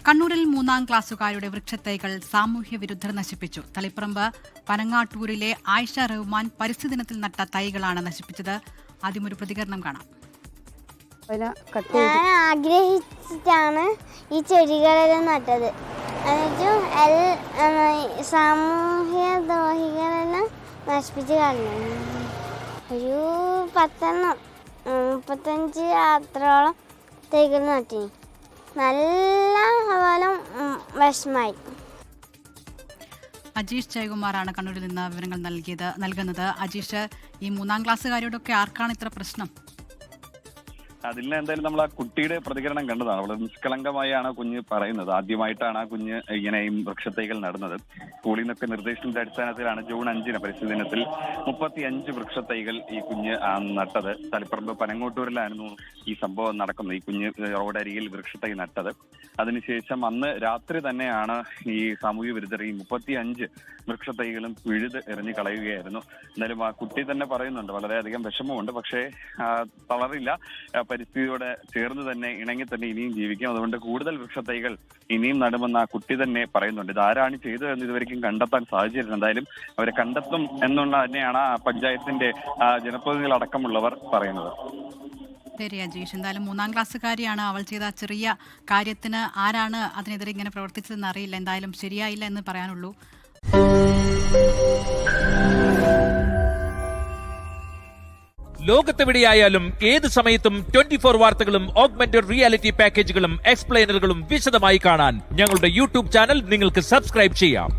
കണ്ണൂരിൽ 3ാം ക്ലാസ്സുകാരുടെ വൃക്ഷത്തൈകൾ സാമൂഹ്യ വിരുദ്ധർ നശിപ്പിച്ചു. തളിപ്പറമ്പ് പനങ്ങാട്ടൂരിലെ ആയിഷ റഹ്മാൻ പരിസ്ഥിതി ദിനത്തിൽ നട്ട തൈകളാണ് നശിപ്പിച്ചത്. ആദ്യം ഒരു പ്രതികരണം കാണാം. ഞാൻ ആഗ്രഹിച്ചിട്ടാണ് ഈ ചെടികളെല്ലാം നട്ടത്. എന്നിട്ടും സാമൂഹ്യ ദ്രോഹികളെല്ലാം നശിപ്പിച്ച് കളഞ്ഞു. ഒരു 35 അത്രോളം തൈകൾ നട്ടി. നല്ല ഫലം വിഷമായി. അജീഷ് ജയകുമാറാണ് കണ്ണൂരിൽ നിന്ന് വിവരങ്ങൾ നൽകുന്നത്. അജീഷ്, ഈ 3ാം ക്ലാസ്സുകാരോടൊക്കെ ആർക്കാണ് ഇത്ര പ്രശ്നം? അതിൽ എന്തായാലും നമ്മൾ ആ കുട്ടിയുടെ പ്രതികരണം കണ്ടതാണ്. വളരെ നിഷ്കളങ്കമായാണ് കുഞ്ഞ് പറയുന്നത്. ആദ്യമായിട്ടാണ് ആ കുഞ്ഞ് ഇങ്ങനെ ഈ വൃക്ഷത്തൈകൾ നടുന്നത്. സ്കൂളിൽ നിന്നൊക്കെ നിർദ്ദേശത്തിന്റെ അടിസ്ഥാനത്തിലാണ് ജൂൺ 5 പരിസ്ഥിതി ദിനത്തിൽ 35 വൃക്ഷത്തൈകൾ ഈ കുഞ്ഞ് നട്ടത്. തളിപ്പറമ്പ് പനങ്ങോട്ടൂരിലായിരുന്നു ഈ സംഭവം നടക്കുന്നത്. ഈ കുഞ്ഞ് റോഡരികിൽ വൃക്ഷത്തൈ നട്ടത്. അതിനുശേഷം അന്ന് രാത്രി തന്നെയാണ് ഈ സാമൂഹ്യ വിരുദ്ധർ ഈ 35 വൃക്ഷത്തൈകളും പിഴുത് എറിഞ്ഞു കളയുകയായിരുന്നു. എന്നാലും ആ കുട്ടി തന്നെ പറയുന്നുണ്ട് വളരെയധികം വിഷമമുണ്ട്, പക്ഷേ തളറില്ല. പരിസ്ഥിതിയോടെ ചേർന്ന് തന്നെ ഇണങ്ങി തന്നെ ഇനിയും ജീവിക്കും. അതുകൊണ്ട് കൂടുതൽ വൃക്ഷത്തൈകൾ ഇനിയും നടുമെന്ന് ആ കുട്ടി തന്നെ പറയുന്നുണ്ട്. ഇതാരാണ് ചെയ്തതെന്ന് ഇതുവരെയും കണ്ടെത്താൻ സാധിച്ചില്ല. എന്തായാലും അവരെ കണ്ടെത്തും എന്നുള്ള തന്നെയാണ് ആ പഞ്ചായത്തിന്റെ ജനപ്രതിനിധികൾ അടക്കമുള്ളവർ പറയുന്നത്. ശരി അജീഷ്, എന്തായാലും 3ാം ക്ലാസ്സുകാരിയാണ്. അവൾ ചെയ്ത ചെറിയ കാര്യത്തിന് ആരാണ് അതിനെതിരെ ഇങ്ങനെ പ്രവർത്തിച്ചതെന്ന് അറിയില്ല. എന്തായാലും ശരിയായില്ല എന്ന് പറയാനുള്ളൂ. ലോകത്തെവിടെയായാലും ഏത് സമയത്തും 24 വാർത്തകളും ഓഗ്മെന്റഡ് റിയാലിറ്റി പാക്കേജുകളും എക്സ്പ്ലെയിനറുകളും വിശദമായി കാണാൻ ഞങ്ങളുടെ യൂട്യൂബ് ചാനൽ നിങ്ങൾക്ക് സബ്സ്ക്രൈബ് ചെയ്യാം.